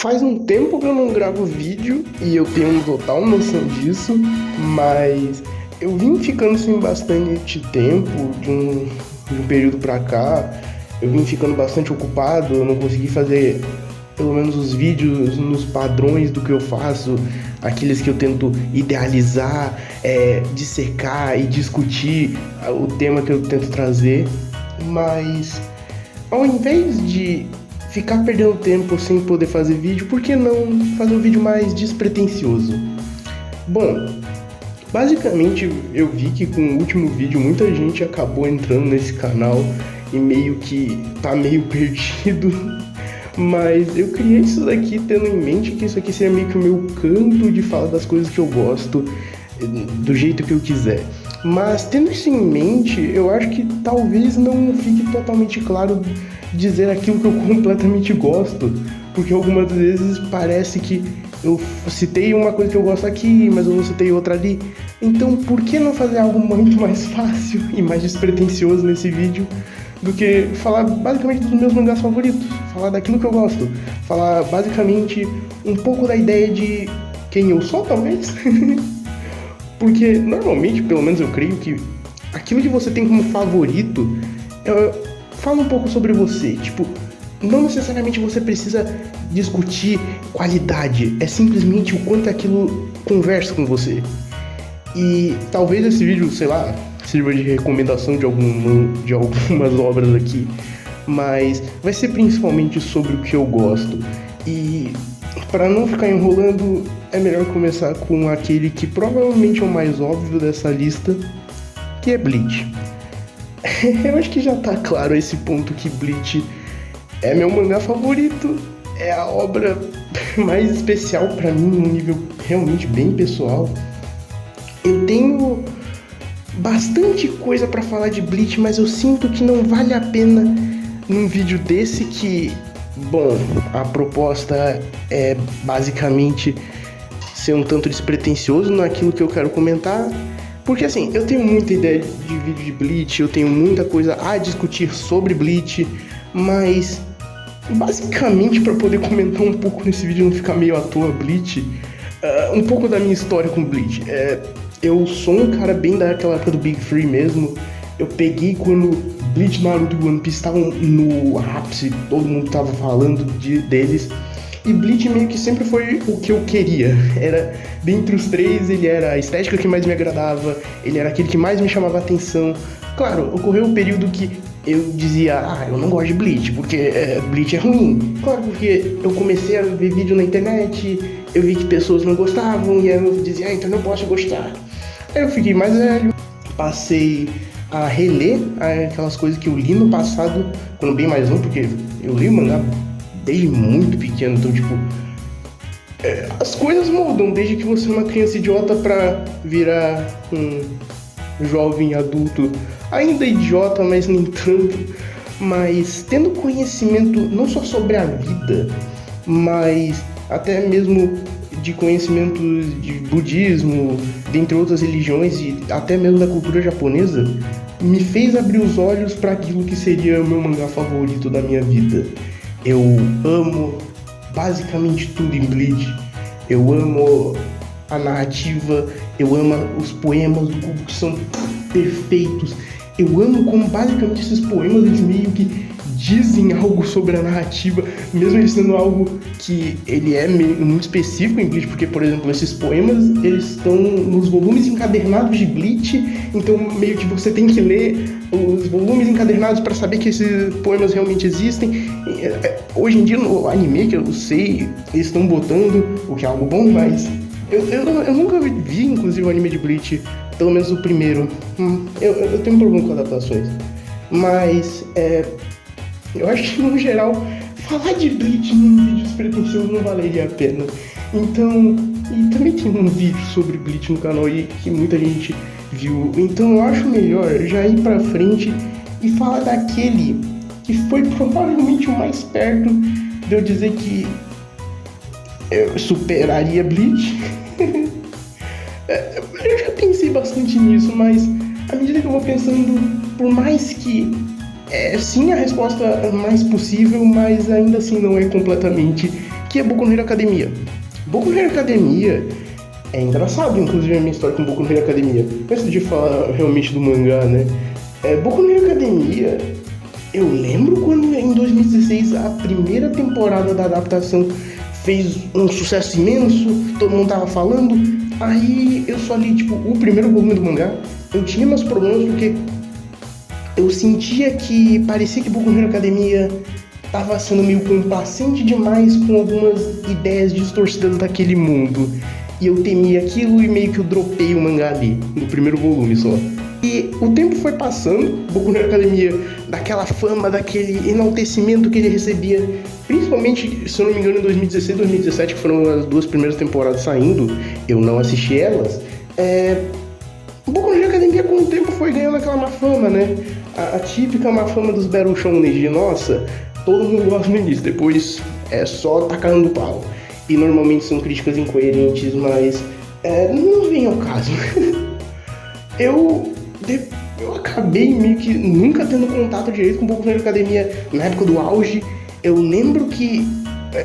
Faz um tempo que eu não gravo vídeo e eu tenho total noção disso, mas eu vim ficando sem bastante tempo de um período pra cá. Eu vim ficando bastante ocupado, eu não consegui fazer pelo menos os vídeos nos padrões do que eu faço, aqueles que eu tento idealizar, dissecar e discutir o tema que eu tento trazer, mas ao invés de ficar perdendo tempo sem poder fazer vídeo, por que não fazer um vídeo mais despretensioso? Bom, basicamente eu vi que com o último vídeo muita gente acabou entrando nesse canal e meio que tá meio perdido, mas eu criei isso daqui tendo em mente que isso aqui seria meio que o meu canto de falar das coisas que eu gosto, do jeito que eu quiser. Mas tendo isso em mente, eu acho que talvez não fique totalmente claro dizer aquilo que eu completamente gosto, porque algumas vezes parece que eu citei uma coisa que eu gosto aqui, mas eu não citei outra ali. Então por que não fazer algo muito mais fácil e mais despretensioso nesse vídeo do que falar basicamente dos meus mangás favoritos, falar daquilo que eu gosto, falar basicamente um pouco da ideia de quem eu sou, talvez? Porque normalmente, pelo menos eu creio que aquilo que você tem como favorito fala um pouco sobre você. Tipo, não necessariamente você precisa discutir qualidade, é simplesmente o quanto aquilo conversa com você. E talvez esse vídeo, sei lá, sirva de recomendação de algumas obras aqui, mas vai ser principalmente sobre o que eu gosto. E para não ficar enrolando, é melhor começar com aquele que provavelmente é o mais óbvio dessa lista, que é Bleach. Eu acho que já tá claro esse ponto que Bleach é meu mangá favorito, é a obra mais especial pra mim, num nível realmente bem pessoal. Eu tenho bastante coisa pra falar de Bleach, mas eu sinto que não vale a pena num vídeo desse que, bom, a proposta é basicamente ser um tanto despretensioso naquilo que eu quero comentar. Porque assim, eu tenho muita ideia de vídeo de Bleach, eu tenho muita coisa a discutir sobre Bleach, mas basicamente para poder comentar um pouco nesse vídeo e não ficar meio à toa Bleach, um pouco da minha história com Bleach. Eu sou um cara bem daquela época do Big Three mesmo. Eu peguei quando Bleach, Naruto e One Piece estavam no ápice, todo mundo tava falando deles. E Bleach meio que sempre foi o que eu queria. Era, dentre os três, ele era a estética que mais me agradava, ele era aquele que mais me chamava a atenção. Claro, ocorreu um período que eu dizia, eu não gosto de Bleach, porque Bleach é ruim. Claro, porque eu comecei a ver vídeo na internet, eu vi que pessoas não gostavam, e aí eu dizia, então eu não posso gostar. Aí eu fiquei mais velho, passei a reler aquelas coisas que eu li no passado, quando bem mais novo, porque eu li o mangá desde muito pequeno, então tipo, as coisas mudam desde que você é uma criança idiota pra virar um jovem adulto, ainda idiota, mas nem tanto, mas tendo conhecimento não só sobre a vida, mas até mesmo de conhecimentos de budismo, dentre outras religiões e até mesmo da cultura japonesa, me fez abrir os olhos para aquilo que seria o meu mangá favorito da minha vida. Eu amo basicamente tudo em Bleach. Eu amo a narrativa, eu amo os poemas do Kubo que são perfeitos. Eu amo como basicamente esses poemas eles meio que dizem algo sobre a narrativa, mesmo eles sendo algo que ele é muito específico em Bleach, porque, por exemplo, esses poemas eles estão nos volumes encadernados de Bleach, então meio que você tem que ler os volumes encadernados para saber que esses poemas realmente existem. Hoje em dia no anime, que eu sei, eles estão botando, o que é algo bom, mas eu nunca vi inclusive o anime de Bleach, pelo menos o primeiro. Eu tenho um problema com adaptações, mas eu acho que no geral falar de Bleach num vídeo despretensioso não valeria a pena. Então, e também tem um vídeo sobre Bleach no canal aí que muita gente viu, então eu acho melhor já ir pra frente e falar daquele que foi provavelmente o mais perto de eu dizer que eu superaria Bleach. Eu já pensei bastante nisso, mas à medida que eu vou pensando, por mais que sim a resposta mais possível, mas ainda assim não é completamente que é Boku no Hero Academia. Boku no Hero Academia é engraçado, inclusive, a minha história com Boku no Hero Academia. Antes de falar realmente do mangá, né? Boku no Hero Academia, eu lembro quando em 2016 a primeira temporada da adaptação fez um sucesso imenso, todo mundo tava falando. Aí eu só li, tipo, o primeiro volume do mangá. Eu tinha meus problemas porque eu sentia que parecia que Boku no Hero Academia tava sendo meio complacente demais com algumas ideias distorcidas daquele mundo. E eu temia aquilo e meio que eu dropei o mangá ali, no primeiro volume só. E o tempo foi passando, Boku no Hero Academia, daquela fama, daquele enaltecimento que ele recebia, principalmente, se eu não me engano, em 2016 e 2017, que foram as duas primeiras temporadas saindo, eu não assisti elas. Boku no Hero Academia, com o tempo, foi ganhando aquela má fama, né? A típica má fama dos Battle Shonen de, nossa, todo mundo gosta no início, depois é só tacando pau. E normalmente são críticas incoerentes, mas não vem ao caso. Eu acabei meio que nunca tendo contato direito com Boku no Hero Academia na época do auge. Eu lembro que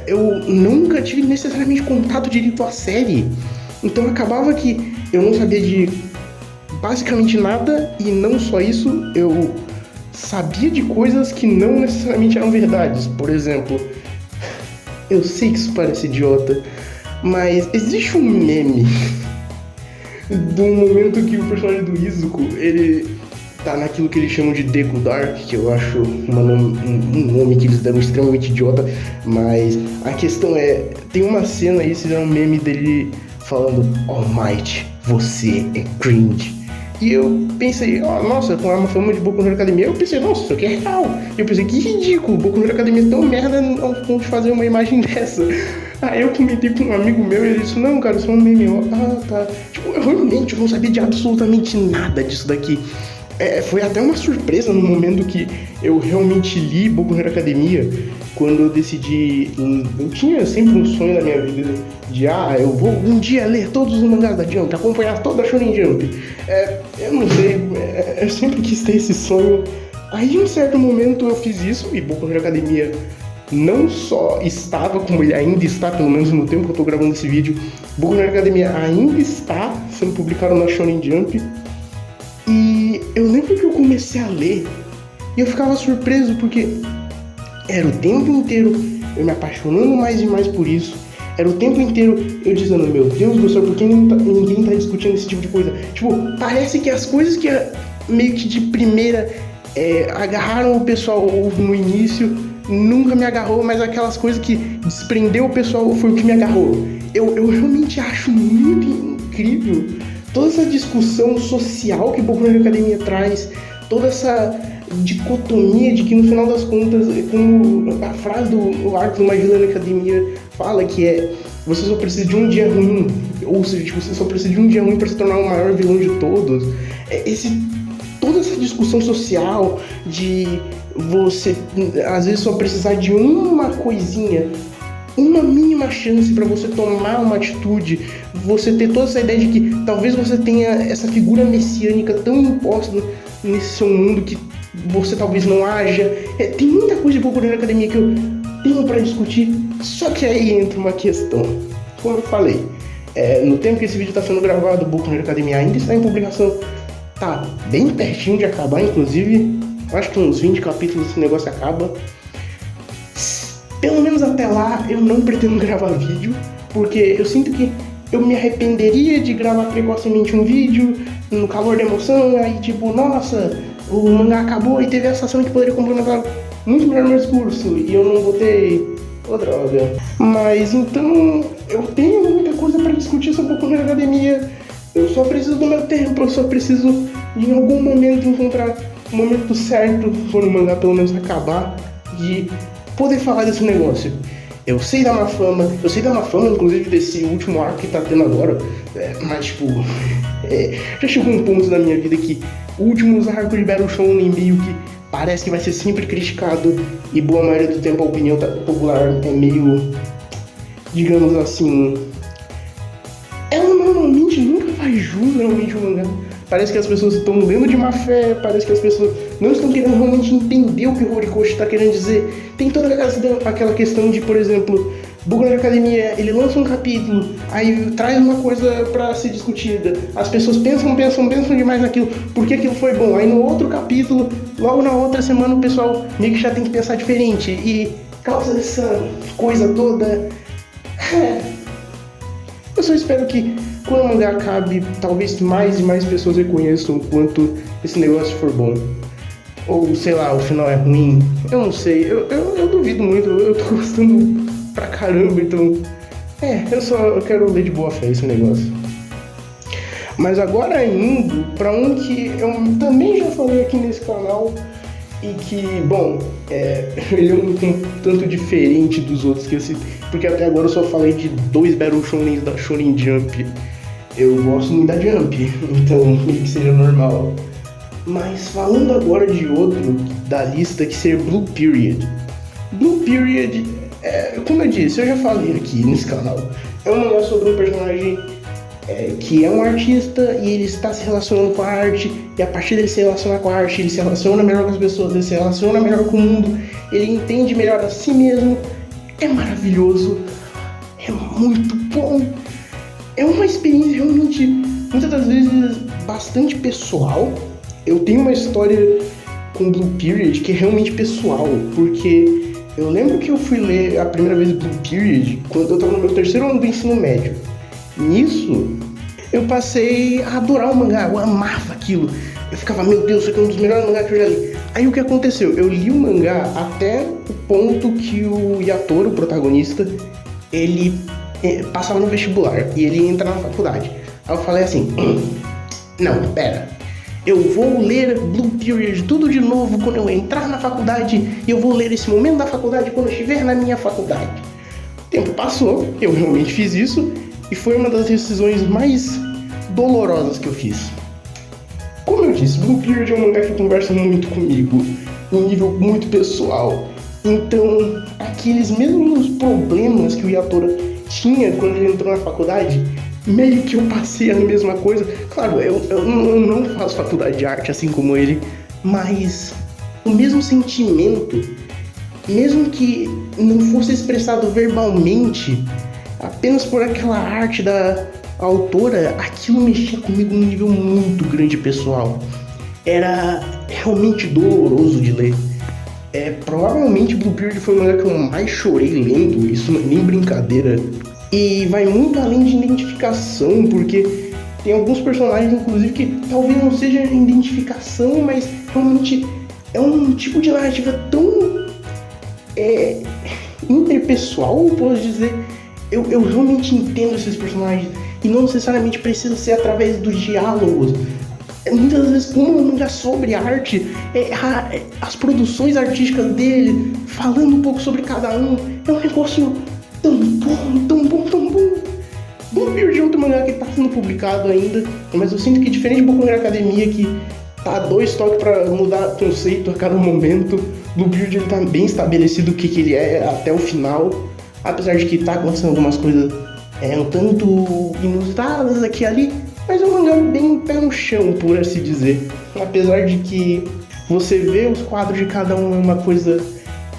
eu nunca tive necessariamente contato direito à série. Então acabava que eu não sabia de basicamente nada, e não só isso, eu sabia de coisas que não necessariamente eram verdades. Por exemplo, eu sei que isso parece idiota, mas existe um meme do momento que o personagem do Izuku, ele tá naquilo que eles chamam de Deku Dark, que eu acho um nome que eles deram extremamente idiota, mas a questão é, tem uma cena aí, fizeram um meme dele falando: All Might, você é cringe. E eu pensei, nossa, com a fama de Boku no Hero Academia, eu pensei, nossa, isso aqui é real. E eu pensei, que ridículo, Boku no Hero Academia é tão merda ao ponto de fazer uma imagem dessa. Aí eu comentei com um amigo meu e ele disse, não, cara, isso é um meme. Tá. Tipo, eu realmente não sabia de absolutamente nada disso daqui. Foi até uma surpresa no momento que eu realmente li Boku no Hero Academia, quando eu decidi. Eu tinha sempre um sonho na minha vida de, eu vou um dia ler todos os mangás da Jump, acompanhar toda a Shonen Jump. Eu não sei, eu sempre quis ter esse sonho. Aí em um certo momento eu fiz isso, e Boku no Hero Academia não só estava, como ele ainda está, pelo menos no tempo que eu tô gravando esse vídeo, Boku no Hero Academia ainda está sendo publicado na Shonen Jump. E eu lembro que eu comecei a ler e eu ficava surpreso porque era o tempo inteiro eu me apaixonando mais e mais por isso. Era o tempo inteiro eu dizendo, meu Deus do céu, por que ninguém tá discutindo esse tipo de coisa? Tipo, parece que as coisas que meio que de primeira agarraram o pessoal no início, nunca me agarrou, mas aquelas coisas que desprendeu o pessoal foi o que me agarrou. Eu realmente acho muito incrível toda essa discussão social que Boku no Hero Academia traz, toda essa dicotomia de que no final das contas, como a frase do arco do My Hero Academia fala, que você só precisa de um dia ruim, ou seja, tipo, você só precisa de um dia ruim para se tornar o maior vilão de todos. Toda essa discussão social de você às vezes só precisar de uma coisinha, uma mínima chance para você tomar uma atitude, você ter toda essa ideia de que talvez você tenha essa figura messiânica tão imposta nesse seu mundo que você talvez não haja. Tem muita coisa de Boku no Hero Academia que eu tenho para discutir, só que aí entra uma questão. Como eu falei, no tempo que esse vídeo está sendo gravado, Boku no Hero Academia ainda está em publicação, tá bem pertinho de acabar, inclusive, acho que uns 20 capítulos esse negócio acaba. Pelo menos até lá eu não pretendo gravar vídeo, porque eu sinto que eu me arrependeria de gravar precocemente um vídeo, no calor da emoção, aí tipo, nossa, o mangá acabou e teve essa ação que poderia complementar muito melhor meu discurso, e eu não botei, droga. Mas então, eu tenho muita coisa pra discutir sobre Boku no Hero Academia, eu só preciso do meu tempo, eu só preciso de em algum momento encontrar o momento certo, for o mangá pelo menos acabar, de poder falar desse negócio. Eu sei da má fama, inclusive desse último arco que tá tendo agora, mas tipo, já chegou um ponto na minha vida que últimos arcos de Battle Shonen meio que parece que vai ser sempre criticado, e boa maioria do tempo a opinião popular é meio, digamos assim, ela normalmente nunca faz jus realmente o mangá. Parece que as pessoas estão lendo de má fé, parece que as pessoas não estão querendo realmente entender o que o Horikoshi está querendo dizer. Tem toda aquela questão de, por exemplo, Boku no Hero Academia, ele lança um capítulo, aí traz uma coisa pra ser discutida, as pessoas pensam demais naquilo, porque aquilo foi bom, aí no outro capítulo, logo na outra semana o pessoal meio que já tem que pensar diferente, e causa essa coisa toda. Eu só espero que quando o mangá acabe, talvez mais e mais pessoas reconheçam o quanto esse negócio for bom. Ou, sei lá, o final é ruim. Eu não sei, eu duvido muito, eu tô gostando pra caramba, então... eu quero ler de boa fé esse negócio. Mas agora indo pra um que eu também já falei aqui nesse canal, e que, bom, ele é um tanto diferente dos outros que eu citei, porque até agora eu só falei de 2 Battle Shonen da Shonen Jump. Eu gosto muito da Jump, então meio que seja normal. Mas falando agora de outro da lista, que seria Blue Period. Blue Period, como eu disse, eu já falei aqui nesse canal, é um mangá sobre um personagem que é um artista e ele está se relacionando com a arte, e a partir dele se relacionar com a arte, ele se relaciona melhor com as pessoas, ele se relaciona melhor com o mundo, ele entende melhor a si mesmo. É maravilhoso, é muito bom, é uma experiência realmente, muitas das vezes, bastante pessoal. Eu tenho uma história com Blue Period que é realmente pessoal, porque eu lembro que eu fui ler a primeira vez Blue Period quando eu estava no meu 3º ano do ensino médio. Nisso, eu passei a adorar o mangá, eu amava aquilo. Eu ficava, meu Deus, isso aqui é um dos melhores mangás que eu já li. Aí o que aconteceu? Eu li o mangá até o ponto que o Yatoro, o protagonista, ele passava no vestibular e ele entra na faculdade. Aí eu falei assim, não, pera, eu vou ler Blue Period tudo de novo quando eu entrar na faculdade, e eu vou ler esse momento da faculdade quando eu estiver na minha faculdade. O tempo passou, eu realmente fiz isso, e foi uma das decisões mais dolorosas que eu fiz. Como eu disse, Blue Period é um mangá que conversa muito comigo, em um nível muito pessoal. Então, aqueles mesmos problemas que o Yatora tinha quando ele entrou na faculdade, meio que eu passei a mesma coisa. Claro, eu não faço faculdade de arte assim como ele, mas o mesmo sentimento, mesmo que não fosse expressado verbalmente, apenas por aquela arte da autora, aquilo mexia comigo num nível muito grande pessoal. Era realmente doloroso de ler. Provavelmente Blue Period foi o mangá que eu mais chorei lendo, isso não é nem brincadeira. E vai muito além de identificação, porque tem alguns personagens, inclusive, que talvez não seja identificação, mas realmente é um tipo de narrativa tão interpessoal, eu posso dizer. Eu realmente entendo esses personagens, e não necessariamente precisa ser através dos diálogos. Muitas vezes, como um mangá sobre arte, as produções artísticas dele, falando um pouco sobre cada um, é um negócio tão bom. Blue Period é outro mangá que tá sendo publicado ainda, mas eu sinto que, diferente de Boku no Hero Academia, que tá 2 toques pra mudar conceito a cada momento, Blue Period ele tá bem estabelecido o que ele é até o final, apesar de que tá acontecendo algumas coisas um tanto inusitadas aqui e ali, mas é um mangá bem pé no chão, por assim dizer. Apesar de que você vê os quadros de cada um é uma coisa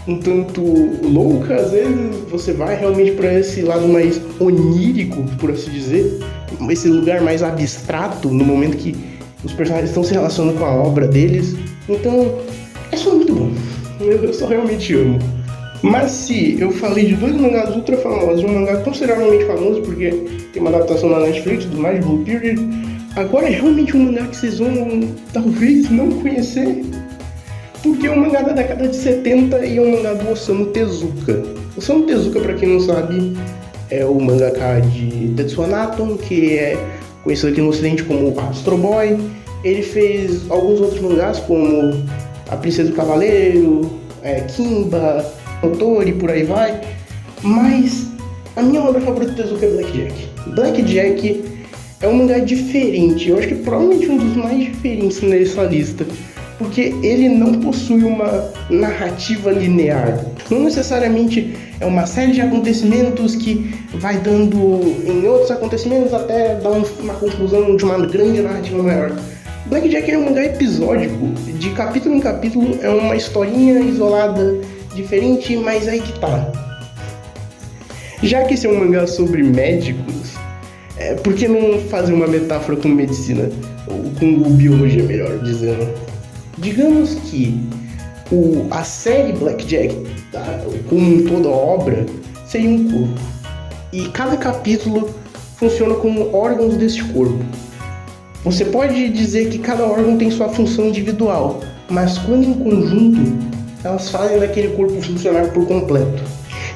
um tanto louca, às vezes você vai realmente para esse lado mais onírico, por assim dizer, esse lugar mais abstrato no momento que os personagens estão se relacionando com a obra deles. Então, é só muito bom. Eu só realmente amo. Mas se eu falei de 2 mangás ultra famosos, um mangá consideravelmente famoso, porque tem uma adaptação na Netflix do mais Blue Period, agora é realmente um mangá que vocês vão talvez não conhecer, porque é um mangá da década de 70 e é um mangá do Osamu Tezuka. Osamu Tezuka, pra quem não sabe, é o mangaka de Tetsuo Anatom, que é conhecido aqui no ocidente como Astro Boy. Ele fez alguns outros mangás, como A Princesa do Cavaleiro, Kimba, Otori, por aí vai. Mas a minha obra favorita do Tezuka é Blackjack. Blackjack é um mangá diferente, eu acho que provavelmente um dos mais diferentes nessa lista, porque ele não possui uma narrativa linear. Não necessariamente é uma série de acontecimentos que vai dando em outros acontecimentos até dar uma conclusão de uma grande narrativa maior. Blackjack é um mangá episódico, de capítulo em capítulo é uma historinha isolada, diferente, mas aí que tá. Já que esse é um mangá sobre médicos, por que não fazer uma metáfora com medicina? Ou com biologia, melhor dizendo. Digamos que a série Blackjack, tá, como toda obra, seria um corpo. E cada capítulo funciona como órgãos desse corpo. Você pode dizer que cada órgão tem sua função individual, mas quando em conjunto, elas fazem daquele corpo funcionar por completo.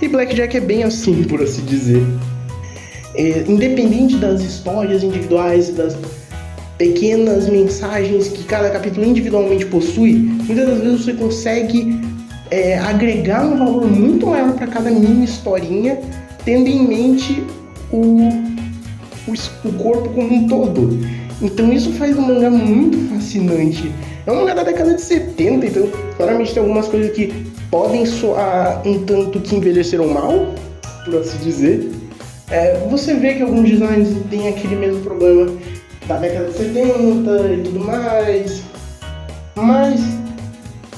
E Blackjack é bem assim, por assim dizer. Independente das histórias individuais, das pequenas mensagens que cada capítulo individualmente possui, muitas das vezes você consegue agregar um valor muito maior para cada mini historinha, tendo em mente o corpo como um todo. Então isso faz um mangá muito fascinante. É um mangá da década de 70, então claramente tem algumas coisas que podem soar um tanto que envelheceram mal, por assim dizer. Você vê que alguns designs têm aquele mesmo problema da década de 70 e tudo mais, mas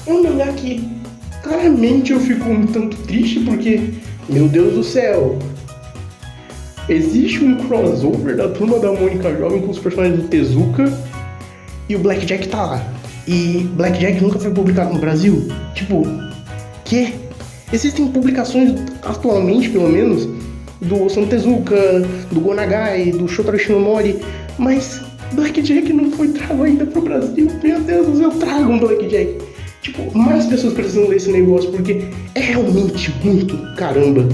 é um mangá que claramente eu fico um tanto triste porque, meu Deus do céu, existe um crossover da Turma da Mônica Jovem com os personagens do Tezuka e o Blackjack tá lá. E Blackjack nunca foi publicado no Brasil? Tipo, que? Existem publicações atualmente, pelo menos, do Osamu Tezuka, do Go Nagai, do Shotaro Shinomori, mas Blackjack não foi trago ainda pro Brasil. Meu Deus do céu, tragam Blackjack. Tipo, mais pessoas precisam ler esse negócio, porque é realmente muito caramba.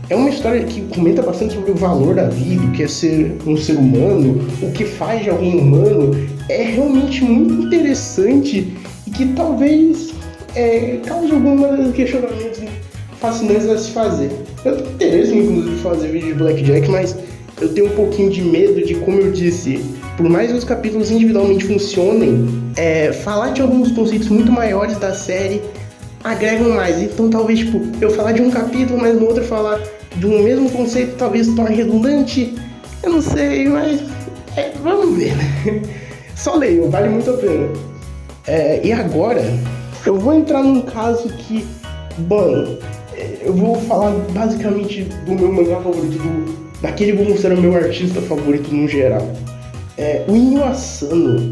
É uma história que comenta bastante sobre o valor da vida, o que é ser um ser humano, o que faz de alguém humano. É realmente muito interessante e que talvez cause alguns questionamentos fascinantes a se fazer. Eu tenho interesse, inclusive, em fazer vídeo de Blackjack, mas eu tenho um pouquinho de medo de, como eu disse, por mais que os capítulos individualmente funcionem, falar de alguns conceitos muito maiores da série agregam mais. Então talvez, tipo, eu falar de um capítulo, mas no outro falar de um mesmo conceito talvez torne redundante. Eu não sei, mas vamos ver, né? Só leiam, vale muito a pena. E agora, eu vou entrar num caso que, bom, eu vou falar basicamente do meu mangá favorito, daquele que eu considero meu artista favorito no geral. O Inyo Asano,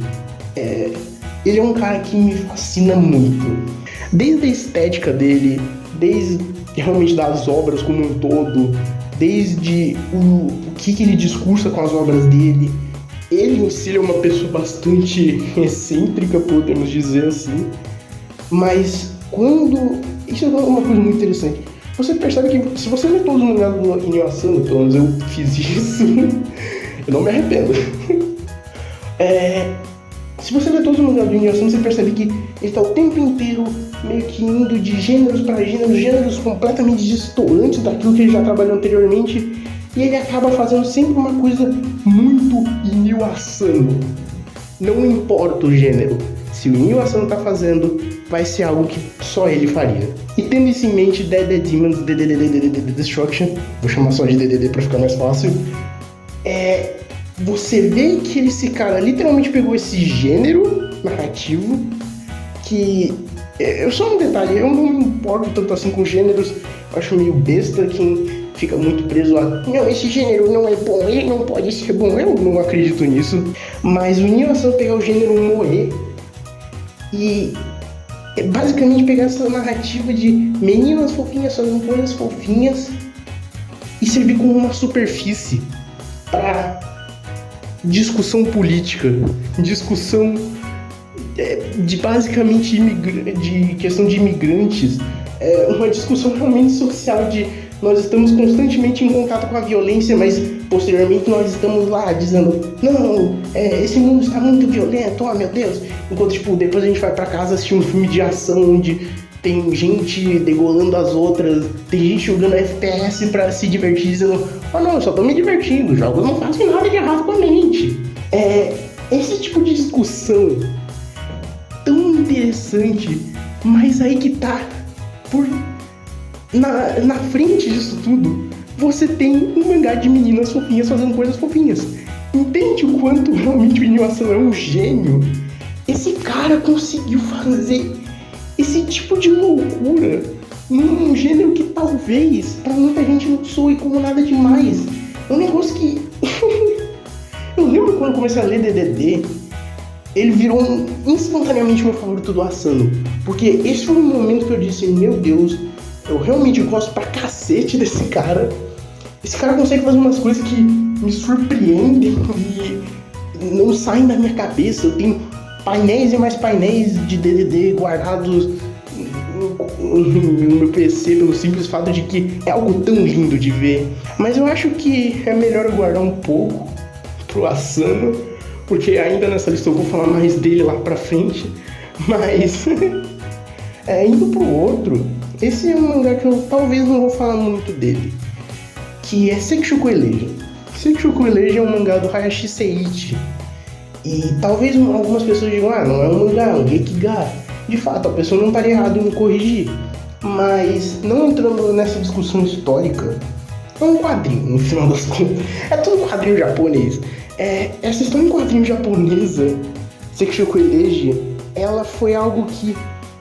ele é um cara que me fascina muito. Desde a estética dele, desde realmente das obras como um todo, desde o que ele discursa com as obras dele. Ele em si é uma pessoa bastante excêntrica, podemos dizer assim. Mas quando... Isso é uma coisa muito interessante. Você percebe que se você ler todos os mangás do Inyo Asano, pelo menos eu fiz isso, eu não me arrependo. Se você ler todos os mangás do Inyo Asano, você percebe que ele tá o tempo inteiro meio que indo de gêneros para gêneros completamente distantes daquilo que ele já trabalhou anteriormente, e ele acaba fazendo sempre uma coisa muito Inyo Asano. Não importa o gênero, se o Inyo Asano tá fazendo, vai ser algo que só ele faria. E tendo isso em mente, Dead Demons Destruction, vou chamar só de DDD pra ficar mais fácil, você vê que esse cara literalmente pegou esse gênero narrativo, que só um detalhe, eu não me importo tanto assim com gêneros, eu acho meio besta quem fica muito preso a não, esse gênero não é bom, ele não pode ser bom, eu não acredito nisso. Mas o Inyo Asano pegar o gênero moe e basicamente pegar essa narrativa de meninas fofinhas fazendo coisas fofinhas e servir como uma superfície para discussão política, discussão de basicamente de questão de imigrantes, uma discussão realmente social de nós estamos constantemente em contato com a violência, mas posteriormente nós estamos lá dizendo não, esse mundo está muito violento, oh meu Deus, enquanto tipo, depois a gente vai pra casa assistir um filme de ação onde tem gente degolando as outras, tem gente jogando FPS pra se divertir dizendo oh não, eu só tô me divertindo, os jogos não fazem nada de errado com a mente. Esse tipo de discussão tão interessante, mas aí que tá, na frente disso tudo, você tem um mangá de meninas fofinhas fazendo coisas fofinhas. Entende o quanto realmente o Inyo Asano é um gênio? Esse cara conseguiu fazer esse tipo de loucura num gênero que talvez pra muita gente não soe como nada demais. É um negócio que eu lembro quando eu comecei a ler DDD, ele virou instantaneamente meu favorito do Asano, porque esse foi um momento que eu disse, meu Deus, eu realmente gosto pra cacete desse cara. Esse cara consegue fazer umas coisas que me surpreendem e não saem da minha cabeça. Eu tenho painéis e mais painéis de DDD guardados no meu PC pelo simples fato de que é algo tão lindo de ver. Mas eu acho que é melhor eu guardar um pouco pro Asano, porque ainda nessa lista eu vou falar mais dele lá pra frente. Mas indo pro outro, esse é um mangá que eu talvez não vou falar muito dele, que é Seishoku Elegy. Seishoku Elegy é um mangá do Hayashi Seiichi. E talvez algumas pessoas digam, não é um mangá, é um Gekiga. De fato, a pessoa não estaria errada em me corrigir. Mas, não entrando nessa discussão histórica, é um quadrinho, no final das contas. É tudo um quadrinho japonês. Essa história em quadrinho japonesa, Seishoku Elegy, ela foi algo que...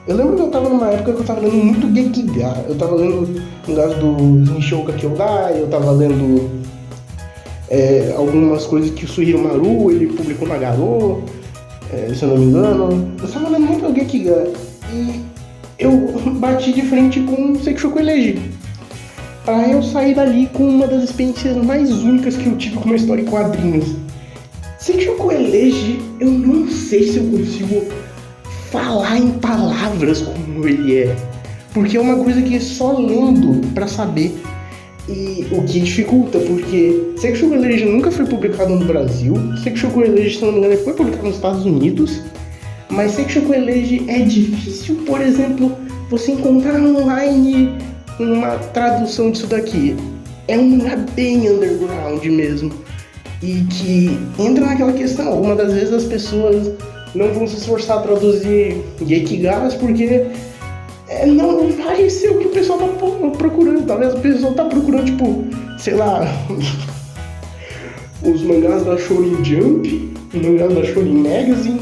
Eu lembro que eu tava numa época que eu tava lendo muito Gekiga. Eu tava lendo mangás do Nishouka Kyodai, eu tava lendo algumas coisas que o Suihiro Maru, ele publicou na Garou, se eu não me engano. Eu tava lendo muito Gekiga e eu bati de frente com Seishoku Elegy. Pra eu sair dali com uma das experiências mais únicas que eu tive com uma história em quadrinhos. Seishoku Elegy, eu não sei se eu consigo falar em palavras como ele é, porque é uma coisa que é só lendo pra saber, e o que dificulta, porque Seishoku Elegy nunca foi publicado no Brasil. Seishoku Elegy, se não me engano, foi publicado nos Estados Unidos, mas Seishoku Elegy é difícil, por exemplo, você encontrar online uma tradução disso daqui. É um mangá bem underground mesmo, e que entra naquela questão, algumas das vezes as pessoas não vão se esforçar a traduzir Gekigas porque não vai ser o que o pessoal tá procurando. Talvez o pessoal tá procurando, tipo, sei lá, os mangás da Shonen Jump, os mangás da Shonen Magazine,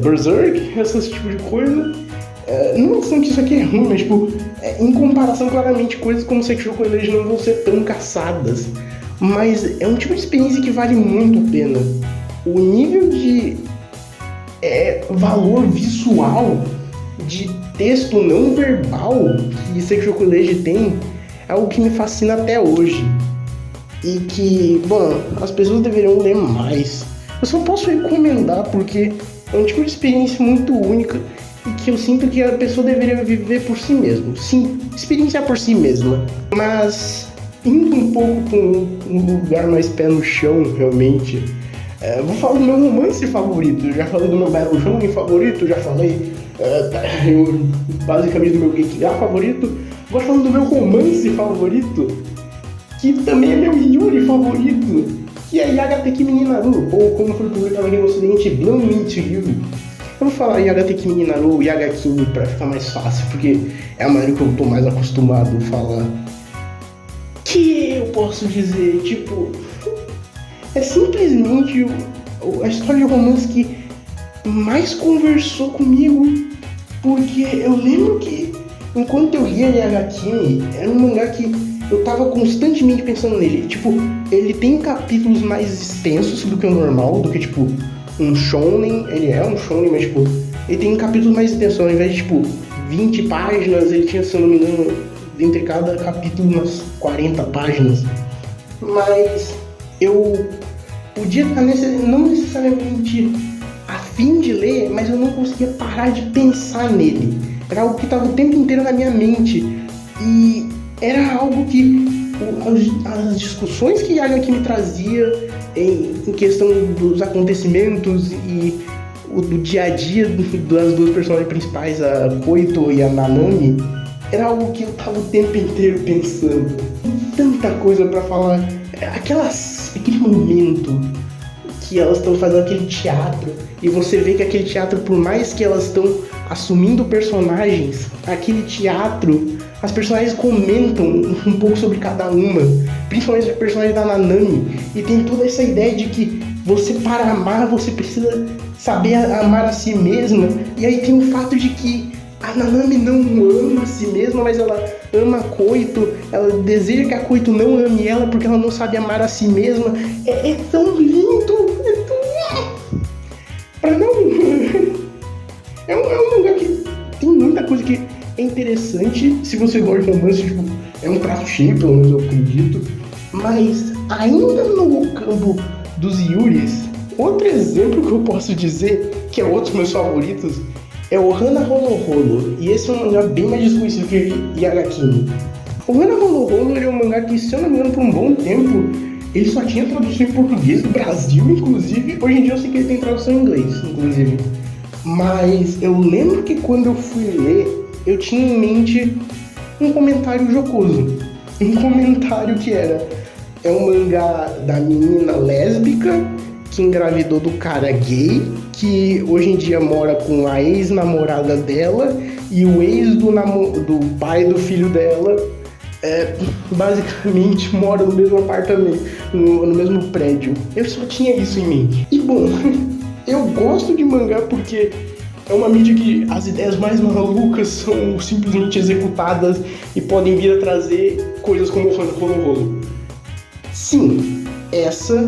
Berserk, esse tipo de coisa. Não dizendo que isso aqui é ruim, mas tipo, em comparação, claramente, coisas como Seishoku Elegy não vão ser tão caçadas. Mas é um tipo de experiência que vale muito a pena. O nível de valor visual, de texto não verbal que Seishoku Elegy tem é algo que me fascina até hoje. E que, bom, as pessoas deveriam ler mais. Eu só posso recomendar porque é um tipo de experiência muito única e que eu sinto que a pessoa deveria viver por si mesma. Sim, experienciar por si mesma. Mas, indo um pouco para um lugar mais pé no chão, realmente, vou falar do meu romance favorito. Eu já falei do meu Battle Shonen favorito, já falei basicamente do meu Gekiga favorito. Vou falando do meu romance favorito, que também é meu Yuri favorito, que é Yagate Kimi Naru, ou como foi publicado aqui no ocidente, Bloom Into You. Eu vou falar Yagate Kimi Naru, Yagakimi, pra ficar mais fácil, porque é a maneira que eu tô mais acostumado a falar. Que eu posso dizer, tipo, é simplesmente a história de romance que mais conversou comigo, porque eu lembro que enquanto eu lia Yagakimi, era um mangá que eu tava constantemente pensando nele. Tipo, ele tem capítulos mais extensos do que o normal, do que tipo um shonen. Ele é um shonen, mas tipo, ele tem capítulos mais extensos. Ao invés de tipo 20 páginas, ele tinha, se eu não me engano, entre cada capítulo umas 40 páginas. Mas eu podia estar não necessariamente a fim de ler, mas eu não conseguia parar de pensar nele. Era algo que estava o tempo inteiro na minha mente. E era algo que as discussões que Yagakimi trazia em questão dos acontecimentos e do dia a dia das duas personagens principais, a Koito e a Nanami, era algo que eu tava o tempo inteiro pensando. Tanta coisa pra falar. Aquele momento que elas estão fazendo aquele teatro e você vê que aquele teatro, por mais que elas estão assumindo personagens, aquele teatro, as personagens comentam um pouco sobre cada uma, principalmente a personagem da Nanami, e tem toda essa ideia de que você, para amar, você precisa saber amar a si mesma. E aí tem o fato de que a Nanami não ama a si mesma, mas ela ama a Koito, ela deseja que a Koito não ame ela porque ela não sabe amar a si mesma. É tão lindo, é tão... Pra não... é um mangá que tem muita coisa que é interessante, se você gosta de romance, tipo, é um prato cheio, pelo menos eu acredito, mas ainda no campo dos Yuris, outro exemplo que eu posso dizer, que é outro dos meus favoritos, é o Hana Holo Holo, e esse é um mangá bem mais desconhecido que Yagakimi. O Hana Holo Holo é um mangá que, se eu não me engano, por um bom tempo, ele só tinha tradução em português do Brasil, inclusive. Hoje em dia eu sei que ele tem tradução em inglês, inclusive. Mas eu lembro que quando eu fui ler, eu tinha em mente um comentário jocoso. Um comentário que era... É um mangá da menina lésbica que engravidou do cara gay, que hoje em dia mora com a ex-namorada dela e o ex do pai do filho dela, basicamente mora no mesmo apartamento, no mesmo prédio. Eu só tinha isso em mente. E bom, eu gosto de mangá porque é uma mídia que as ideias mais malucas são simplesmente executadas e podem vir a trazer coisas como o Holo Holo. Sim, essa,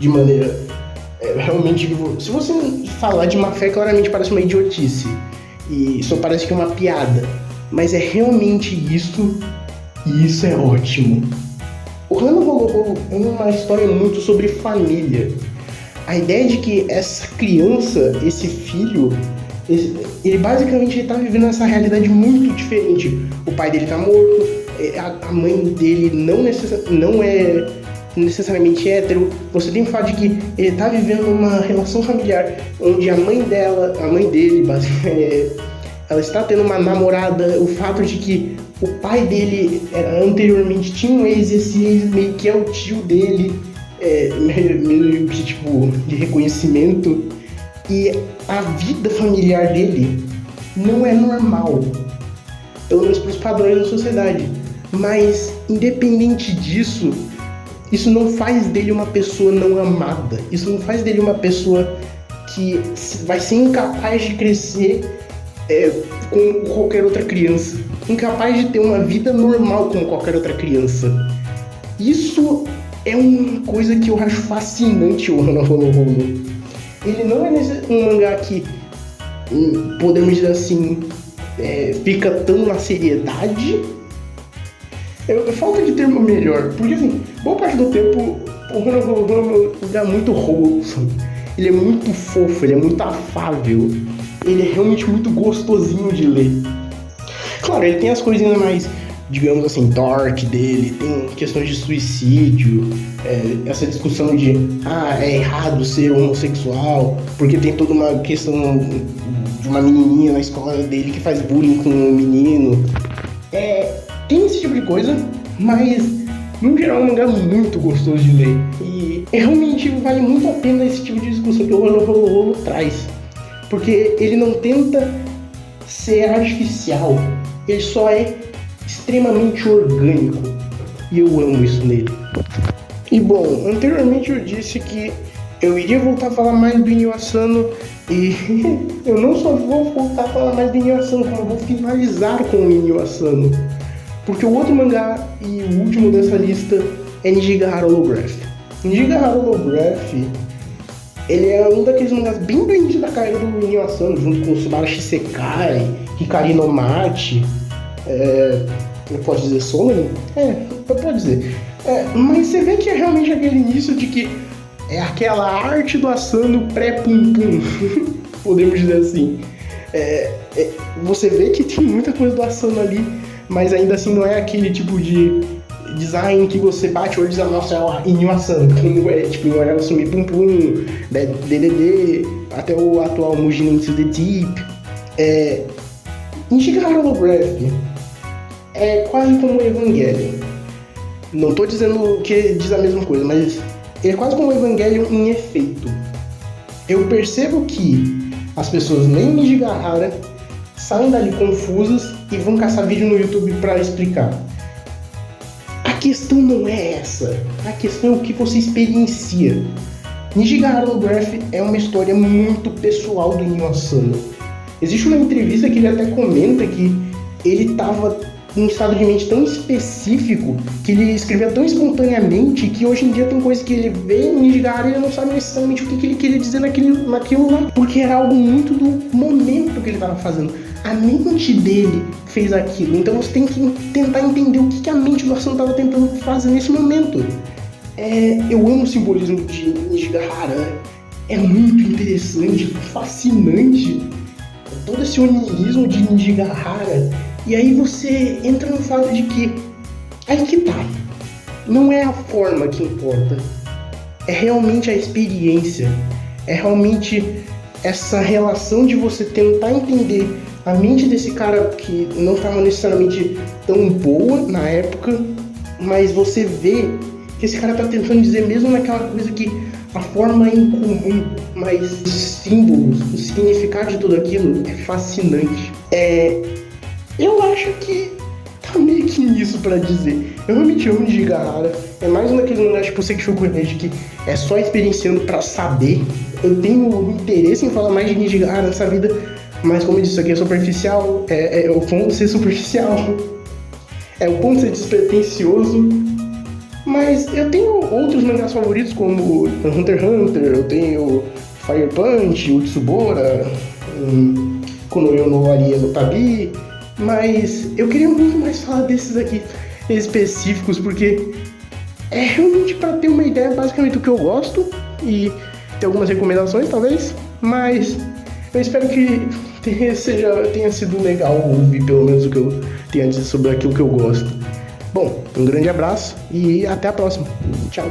de maneira realmente... Se você falar de má fé, claramente parece uma idiotice. E só parece que é uma piada. Mas é realmente isso, e isso é ótimo. O Hana Holo Holo é uma história muito sobre família. A ideia de que essa criança, esse filho, ele basicamente está vivendo essa realidade muito diferente. O pai dele está morto, a mãe dele não é necessariamente hétero. Você tem o fato de que ele está vivendo uma relação familiar onde a mãe dele, basicamente, ela está tendo uma namorada. O fato de que o pai dele anteriormente tinha um ex, esse ex meio que é o tio dele, meio que tipo de reconhecimento. E a vida familiar dele não é normal, pelo menos para os padrões da sociedade. Mas, independente disso, isso não faz dele uma pessoa não amada. Isso não faz dele uma pessoa que vai ser incapaz de crescer como qualquer outra criança. Incapaz de ter uma vida normal como qualquer outra criança. Isso é uma coisa que eu acho fascinante, o Hana Holo Holo. Ele não é um mangá que, podemos dizer assim, fica tão na seriedade. Falta de termo melhor, porque assim, boa parte do tempo o Hana Holo Holo é muito wholesome. Ele é muito fofo, ele é muito afável, ele é realmente muito gostosinho de ler. Claro, ele tem as coisinhas mais, digamos assim, dark dele, tem questões de suicídio, essa discussão de é errado ser homossexual, porque tem toda uma questão de uma menininha na escola dele que faz bullying com um menino. Tem esse tipo de coisa, mas no geral é um mangá muito gostoso de ler. E realmente vale muito a pena esse tipo de discussão que o Hana Holo Holo traz, porque ele não tenta ser artificial, ele só é extremamente orgânico, e eu amo isso nele. E bom, anteriormente eu disse que eu iria voltar a falar mais do Inyo Asano, e eu não só vou voltar a falar mais do Inyo Asano, como eu vou finalizar com o Inyo Asano, porque o outro mangá e o último dessa lista é Nijigahara Holograph. Nijigahara Holograph, ele é um daqueles mangás bem do início da carreira do Inyo Asano, junto com Subarashi Sekai, Hikari no Machi, eu posso dizer Solon? Eu posso dizer. Mas você vê que é realmente aquele início de que é aquela arte do Asano pré-pum-pum, podemos dizer assim. Você vê que tem muita coisa do Asano ali, mas ainda assim não é aquele tipo de design que você bate o olho e diz, nossa, é o Inyo Asano, como é tipo o Arasumi Pum Pum, DDD, até o atual Mugen Into the Deep. Nijigahara Holograph é quase como o Evangelion. Não tô dizendo que diz a mesma coisa, mas ele é quase como o Evangelion em efeito. Eu percebo que as pessoas leem Nijigahara, saem dali confusas e vão caçar vídeo no YouTube pra explicar. A questão não é essa. A questão é o que você experiencia. Nijigahara Holograph é uma história muito pessoal do Inyo Asano. Existe uma entrevista que ele até comenta que ele estava num estado de mente tão específico, que ele escrevia tão espontaneamente, que hoje em dia tem coisa que ele vê em Nijigahara e ele não sabe necessariamente o que ele queria dizer naquilo lá, porque era algo muito do momento que ele estava fazendo. A mente dele fez aquilo, então você tem que tentar entender o que a mente do Asano estava tentando fazer nesse momento. Eu amo o simbolismo de Nijigahara, é muito interessante, fascinante, todo esse onirismo de Nijigahara. E aí você entra no fato de que, aí que tá, não é a forma que importa, é realmente a experiência, é realmente essa relação de você tentar entender a mente desse cara que não estava necessariamente tão boa na época, mas você vê que esse cara tá tentando dizer mesmo naquela coisa que a forma é incomum, mas os símbolos, o significado de tudo aquilo é fascinante. Eu acho que tá meio que nisso pra dizer. Eu realmente amo Nijigahara. É mais um daqueles lugares tipo Sekishoku Energy que é só experienciando pra saber. Eu tenho interesse em falar mais de Nijigahara nessa vida, mas como eu disse, isso aqui é superficial. É o ponto de ser superficial. É o ponto de ser despretensioso. Mas eu tenho outros mangás favoritos como Hunter x Hunter, eu tenho Fire Punch, Utsubora, Kunoyo no Arie no Tabi. Mas eu queria muito mais falar desses aqui específicos, porque é realmente para ter uma ideia basicamente do que eu gosto e ter algumas recomendações talvez, mas eu espero que tenha sido legal ouvir pelo menos o que eu tenho a dizer sobre aquilo que eu gosto. Bom, um grande abraço e até a próxima. Tchau!